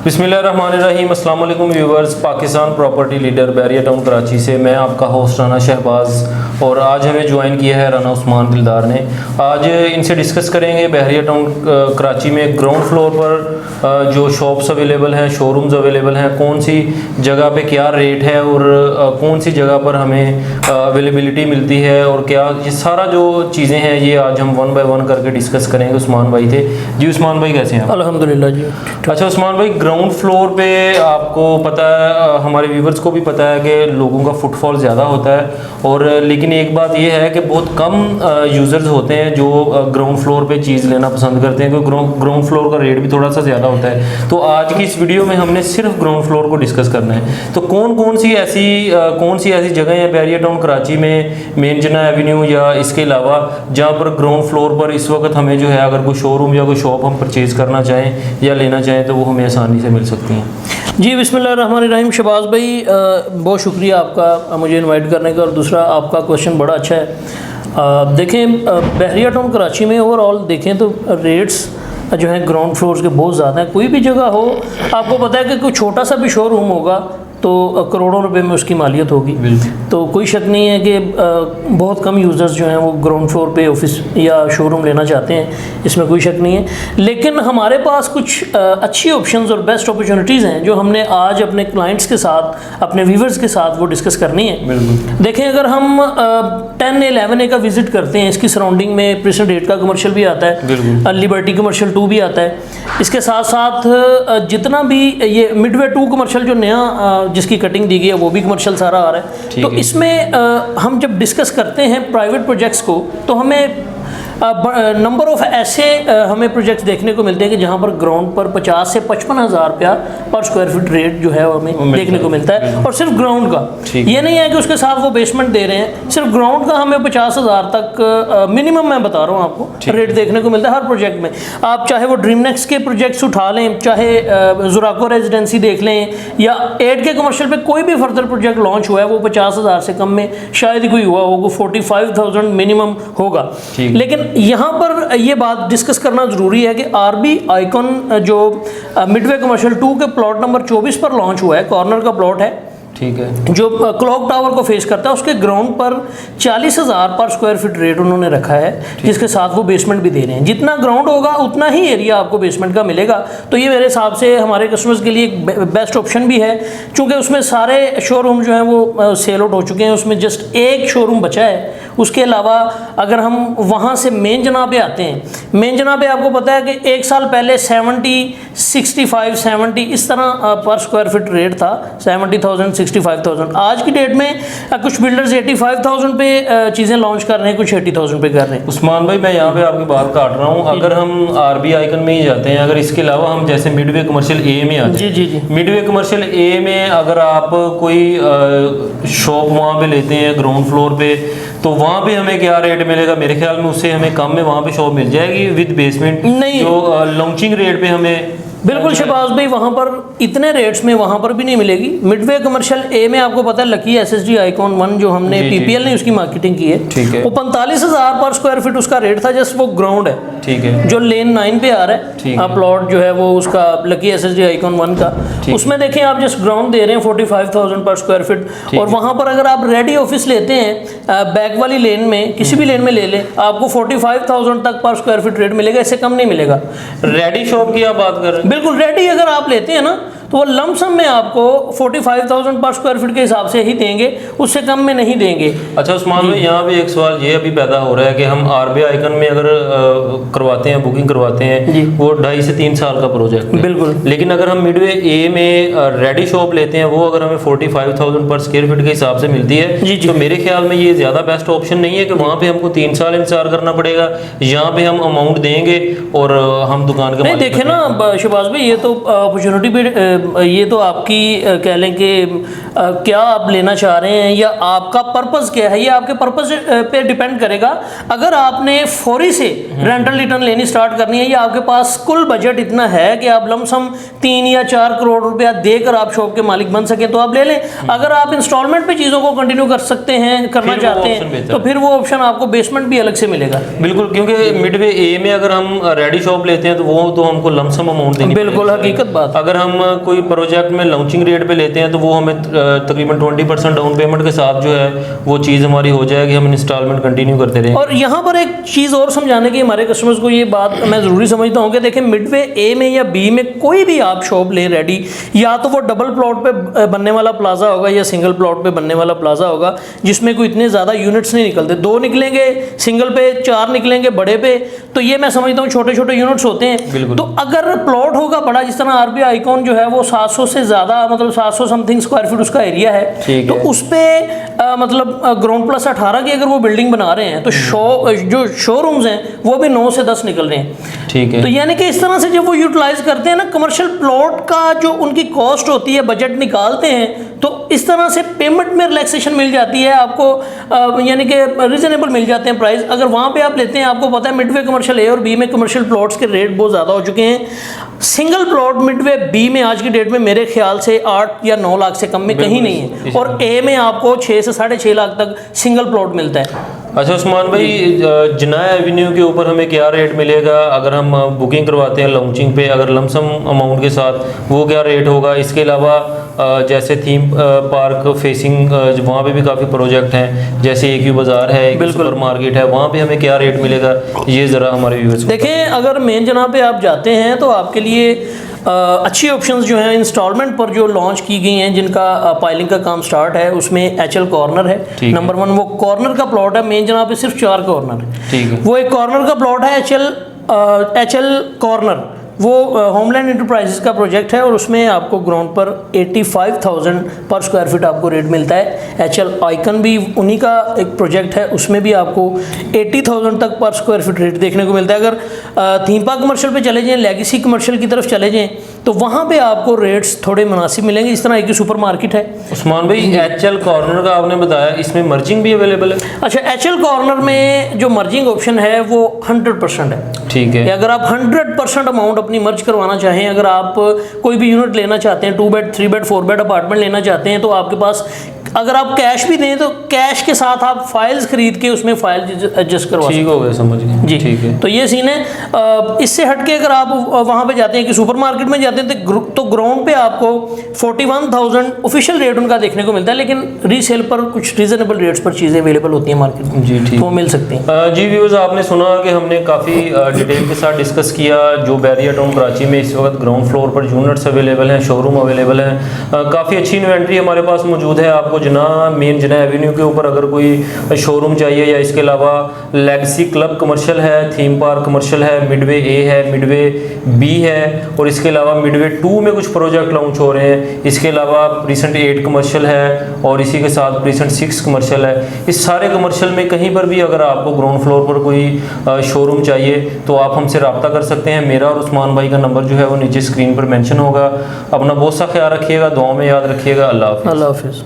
बिस्मिल्लाहिर्रहमानिर्रहीम, अस्सलाम वालेकुम viewers. Pakistan property leader Bahria Town Karachi से मैं आपका होस्ट राना शहबाज और आज हमें ज्वाइन किया है राना उस्मान दिलदार ने। आज इनसे डिस्कस करेंगे बैरिया टाउन कराची में ग्राउंड फ्लोर पर जो शॉप्स अवेलेबल हैं, शोरूम्स अवेलेबल हैं, कौन सी जगह पे क्या रेट है और कौन सी जगह पर हमें अवेलेबिलिटी मिलती है और क्या, ये सारा जो चीज़ें हैं ये आज हम वन बाय वन करके डिस्कस करेंगे। उस्मान भाई थे जी। उस्मान भाई कैसे हैं? अल्हम्दुलिल्लाह जी। अच्छा उस्मान भाई, ग्राउंड फ्लोर पे आपको पता है, हमारे व्यूवर्स को भी पता है कि लोगों का फुटफॉल ज़्यादा होता है और लेकिन एक बात ये है कि बहुत कम यूज़र्स होते हैं जो ग्राउंड फ्लोर पे चीज़ लेना पसंद करते हैं, क्योंकि ग्राउंड फ्लोर का रेट भी थोड़ा सा ज़्यादा होता है। तो आज की इस वीडियो में हमने सिर्फ ग्राउंड फ्लोर को डिस्कस करना है। तो कौन सी ऐसी जगह है बैरिया टाउन कराची में, मेन जना एवेन्यू या इसके अलावा, जहाँ पर ग्राउंड फ्लोर पर इस वक्त हमें जो है अगर कोई शोरूम या कोई शॉप हम परचेज़ करना चाहें या लेना चाहें तो वो हमें आसानी से मिल सकती हैं? जी बिस्मिल्लाहिर्रहमानिर्रहीम। शहबाज भाई बहुत शुक्रिया आपका मुझे इनवाइट करने का, और दूसरा आपका क्वेश्चन बड़ा अच्छा है। देखें बैरिया टाउन कराची में ओवरऑल देखें तो रेट्स जो है ग्राउंड फ्लोर्स के बहुत ज़्यादा हैं। कोई भी जगह हो, आपको पता है कि कोई छोटा सा भी शोरूम होगा तो करोड़ों रुपए में उसकी मालियत होगी। तो कोई शक नहीं है कि बहुत कम यूज़र्स जो हैं वो ग्राउंड फ्लोर पे ऑफिस या शोरूम लेना चाहते हैं, इसमें कोई शक नहीं है। लेकिन हमारे पास कुछ अच्छी ऑप्शंस और बेस्ट अपॉर्चुनिटीज़ हैं जो हमने आज अपने क्लाइंट्स के साथ, अपने व्यूवर्स के साथ वो डिस्कस करनी है। देखें, अगर हम 10-11 का विज़िट करते हैं, इसकी सराउंडिंग में प्रेसिडेंट 8 का कमर्शियल भी आता है, लिबर्टी कमर्शियल 2 भी आता है। इसके साथ साथ जितना भी ये मिडवे 2 कमर्शियल जो नया जिसकी कटिंग दी गई है वो भी कमर्शियल सारा आ रहा है। तो इसमें हम जब डिस्कस करते हैं प्राइवेट प्रोजेक्ट्स को तो हमें नंबर ऑफ ऐसे हमें प्रोजेक्ट्स देखने को मिलते हैं कि जहाँ पर ग्राउंड पर 50 से 55 हज़ार रुपया पर स्क्वायर फीट रेट जो है वो हमें देखने को मिलता है, और सिर्फ ग्राउंड का। ये नहीं है कि उसके साथ वो बेसमेंट दे रहे हैं, सिर्फ ग्राउंड का हमें 50 हज़ार तक मिनिमम मैं बता रहा हूँ आपको रेट देखने को मिलता है हर प्रोजेक्ट में। आप चाहे वो ड्रीम नेक्स्ट के प्रोजेक्ट्स उठा लें, चाहे जुराको रेजिडेंसी देख लें, या 8 के कमर्शियल पे कोई भी फर्दर प्रोजेक्ट लॉन्च हुआ है वो 50 हज़ार से कम में शायद ही कोई हुआ होगा, 45,000 मिनिमम होगा। लेकिन यहाँ पर यह बात डिस्कस करना ज़रूरी है कि आरबी आइकॉन जो मिडवे कमर्शियल 2 के प्लॉट नंबर 24 पर लॉन्च हुआ है, कॉर्नर का प्लॉट है, ठीक है, जो क्लॉक टावर को फेस करता है, उसके ग्राउंड पर 40 हज़ार पर स्क्वायर फीट रेट उन्होंने रखा है, जिसके साथ वो बेसमेंट भी दे रहे हैं। जितना ग्राउंड होगा उतना ही एरिया आपको बेसमेंट का मिलेगा। तो ये मेरे हिसाब से हमारे कस्टमर्स के लिए एक बेस्ट ऑप्शन भी है, क्योंकि उसमें सारे शोरूम जो हैं वो सेल आउट हो चुके हैं, उसमें जस्ट एक शोरूम बचा है। उसके अलावा अगर हम वहाँ से मेन जना पे आते हैं, मेन जना पे आपको पता है कि एक साल पहले 70, 65, 70 इस तरह पर स्क्वायर फीट रेट था, 70,000, 65,000। आज की डेट में कुछ बिल्डर्स 85,000 पे चीज़ें लॉन्च कर रहे हैं, कुछ 80,000 पे कर रहे हैं। उस्मान भाई, मैं यहाँ पे आपकी बात काट रहा हूँ। अगर हम आरबी आइकन में ही जाते हैं, अगर इसके अलावा हम जैसे मिडवे कमर्शियल ए में आते हैं, जी, मिडवे कमर्शियल ए में अगर आप कोई शॉप वहाँ पे लेते हैं ग्राउंड फ्लोर पे, तो वहाँ पे हमें क्या रेट मिलेगा? मेरे ख्याल में उससे हमें कम में वहाँ पे शॉप मिल जाएगी विद बेसमेंट, नहीं जो लॉन्चिंग रेट पे हमें। बिल्कुल शहबाज भाई, वहाँ पर इतने रेट्स में वहाँ पर भी नहीं मिलेगी। मिडवे कमर्शियल ए में आपको पता है लकी एसएसडी आइकॉन 1 जो हमने पीपीएल ने उसकी मार्केटिंग की है, ठीक है, वो 45 हज़ार पर स्क्वायर फीट उसका रेट था, जस्ट वो ग्राउंड है, ठीक है, जो लेन 9 पे आ रहा है प्लॉट जो है वो उसका लकी एसएसडी आइकॉन 1 का, उसमें देखें आप जस्ट ग्राउंड दे रहे हैं 45,000 पर स्क्वायर फीट। और वहाँ पर अगर आप रेडी ऑफिस लेते हैं बैक वाली लेन में, किसी भी लेन में ले लें, आपको 45,000 तक पर स्क्वायर फीट रेट मिलेगा, इससे कम नहीं मिलेगा। रेडी शॉप की आप बात कर रहे हैं? बिल्कुल, रेडी अगर आप लेते हैं ना तो वो लमसम में आपको 45,000 पर स्क्वायर फीट के हिसाब से ही देंगे, उससे कम में नहीं देंगे। अच्छा उस्मान भाई, यहाँ पे एक सवाल ये अभी पैदा हो रहा है कि हम आरबी आइकन में अगर करवाते हैं, बुकिंग करवाते हैं, वो 2.5 से 3 साल का प्रोजेक्ट है, बिल्कुल। लेकिन अगर हम मिडवे ए में रेडी शॉप लेते हैं, वो अगर हमें 45,000 पर स्क्वायर फीट के हिसाब से मिलती है, तो मेरे ख्याल में ये ज़्यादा बेस्ट ऑप्शन नहीं है कि वहाँ पे हमको 3 साल इंतजार करना पड़ेगा। यहाँ पे हम अमाउंट देंगे और हम दुकान का नहीं देखें ना शहबाज भाई, ये तो अपॉर्चुनिटी भी ये तो आपकी कह लें कि क्या आप लेना चाह रहे हैं या आपका पर्पस क्या है, ये आपके पर्पस पे डिपेंड करेगा। अगर आपने फौरी से रेंटल रिटर्न लेनी स्टार्ट करनी है या आपके पास कुल बजट इतना है कि आप लमसम 3 या 4 करोड़ रुपया देकर आप शॉप के मालिक बन सके तो आप ले लें। अगर आप इंस्टॉलमेंट पे चीज़ों को कंटिन्यू कर सकते हैं, करना चाहते हैं, तो फिर वो ऑप्शन आपको बेसमेंट भी अलग से मिलेगा। बिल्कुल, क्योंकि मिडवे ए में अगर हम रेडी शॉप लेते हैं तो वो तो हमको लमसम अमाउंट देनी बिल्कुल हकीकत बात। अगर हम कोई प्रोजेक्ट में लॉन्चिंग रेट पे लेते हैं तो वो हमें तकरीबन 20% डाउन पेमेंट के साथ जो है वो चीज़ हमारी हो जाएगी, हम इंस्टॉलमेंट कंटिन्यू करते रहें। और यहाँ पर एक चीज़ और समझाने की हमारे कस्टमर्स को ये बात मैं ज़रूरी समझता हूँ कि देखें मिडवे ए में या बी में कोई भी आप शॉप लें रेडी, या तो वो डबल प्लॉट पे बनने वाला प्लाजा होगा या सिंगल प्लॉट पे बनने वाला प्लाजा होगा जिसमें कोई इतने ज़्यादा यूनिट्स नहीं निकलते, 2 निकलेंगे सिंगल पे, 4 निकलेंगे बड़े पे, तो ये मैं समझता हूँ छोटे छोटे यूनिट्स होते हैं। तो अगर प्लॉट होगा बड़ा, जिस तरह आरबी आइकॉन जो है वो 700 से ज़्यादा, मतलब 700 समथिंग स्क्वायर फीट उसका एरिया है, तो उस पर मतलब ग्राउंड प्लस 18 की अगर वो बिल्डिंग बना रहे हैं तो जो शोरूम्स हैं वो भी 9 से 10 निकल रहे हैं। ठीक है, तो यानी कि इस तरह से जब वो यूटिलाइज करते हैं ना, कमर्शियल प्लॉट का जो उनकी कॉस्ट होती है बजट निकालते हैं, तो इस तरह से पेमेंट में रिलैक्सेशन मिल जाती है आपको, यानी कि रीजनेबल मिल जाते हैं प्राइस। अगर वहाँ पे आप लेते हैं, आपको पता है मिडवे कमर्शियल ए और बी में कमर्शियल प्लॉट्स के रेट बहुत ज़्यादा हो चुके हैं। सिंगल प्लॉट मिडवे बी में आज की डेट में मेरे ख्याल से 8 या 9 लाख से कम में कहीं नहीं है, और ए में आपको 6 से 6.5 लाख तक सिंगल प्लॉट मिलता है। अच्छा उस्मान भाई, जनाया एवेन्यू के ऊपर हमें क्या रेट मिलेगा अगर हम बुकिंग करवाते हैं लॉन्चिंग पे, अगर लमसम अमाउंट के साथ वो क्या रेट होगा? इसके अलावा जैसे थीम पार्क फेसिंग वहाँ पे भी काफ़ी प्रोजेक्ट हैं, जैसे एक बाज़ार है, एक सुपर मार्केट है, वहाँ पे हमें क्या रेट मिलेगा, ये ज़रा हमारे व्यूअर्स देखें। अगर मेन जनाब पे आप जाते हैं तो आपके लिए अच्छी ऑप्शंस जो हैं इंस्टॉलमेंट पर जो लॉन्च की गई हैं, जिनका पाइलिंग का काम स्टार्ट है, उसमें एचएल कॉर्नर है नंबर 1। वो कॉर्नर का प्लॉट है, मेन जनाब पे सिर्फ 4 कॉर्नर है। ठीक है, वो एक कॉर्नर का प्लॉट है एचएल कॉर्नर, वो होमलैंड इंटरप्राइजेस का प्रोजेक्ट है और उसमें आपको ग्राउंड पर 85,000 पर स्क्वायर फीट आपको रेट मिलता है। एचएल आइकन भी उन्हीं का एक प्रोजेक्ट है, उसमें भी आपको 80,000 तक पर स्क्वायर फीट रेट देखने को मिलता है। अगर थीम पार्क कमर्शियल पे चले जाएँ, लेगेसी कमर्शियल की तरफ चले जाएँ, तो वहाँ पे आपको रेट्स थोड़े मुनासिब मिलेंगे। इस तरह एक सुपर मार्केट है। उस्मान भाई, एचएल कॉर्नर का आपने बताया, इसमें मर्जिंग भी अवेलेबल है? अच्छा, एचएल कॉर्नर में जो मर्जिंग ऑप्शन है वो 100% है। ठीक है, अगर आप 100% अमाउंट अपनी मर्ज करवाना चाहें, अगर आप कोई भी यूनिट लेना चाहते हैं, 2 बेड 3 बेड 4 बेड अपार्टमेंट लेना चाहते हैं, तो आपके पास अगर आप कैश भी दें तो कैश के साथ आप फाइल्स खरीद के उसमें फाइल एडजस्ट करवा सकते हैं। ठीक हो गया, समझ गए जी। ठीक है, तो ये सीन है। इससे हटके अगर आप वहाँ पे जाते हैं कि सुपर मार्केट में जाते हैं तो ग्राउंड पे आपको 41,000 ऑफिशियल रेट उनका देखने को मिलता है, लेकिन रीसेल पर कुछ रीजनेबल रेट्स पर चीज़ें अवेलेबल होती हैं मार्केट में जी। ठीक, वो मिल सकती हैं। जी व्यूअर्स, आपने सुना कि हमने काफ़ी डिटेल के साथ डिस्कस किया जो बैरिया टाउन कराची में इस वक्त ग्राउंड फ्लोर पर यूनिट्स अवेलेबल हैं, शोरूम अवेलेबल हैं, काफ़ी अच्छी इन्वेंट्री हमारे पास मौजूद है। आपको मेन जना एवेन्यू के ऊपर अगर कोई शोरूम चाहिए, या इसके अलावा लेगेसी क्लब कमर्शियल है, थीम पार्क कमर्शियल है, मिडवे ए है, मिडवे बी है, और इसके अलावा मिडवे 2 में कुछ प्रोजेक्ट लॉन्च हो रहे हैं। इसके अलावा प्रीसेंट 8 कमर्शियल है और इसी के साथ प्रीसेंट 6 कमर्शियल है। इस सारे कमर्शियल में कहीं पर भी अगर आपको ग्राउंड फ्लोर पर कोई शोरूम चाहिए तो आप हमसे रब्ता कर सकते हैं। मेरा और उस्मान भाई का नंबर जो है वो नीचे स्क्रीन पर मेंशन होगा। अपना बहुत सा ख्याल रखिएगा, दुआ में याद रखिएगा। अल्लाह हाफ़िज़। अल्लाह हाफ़िज़।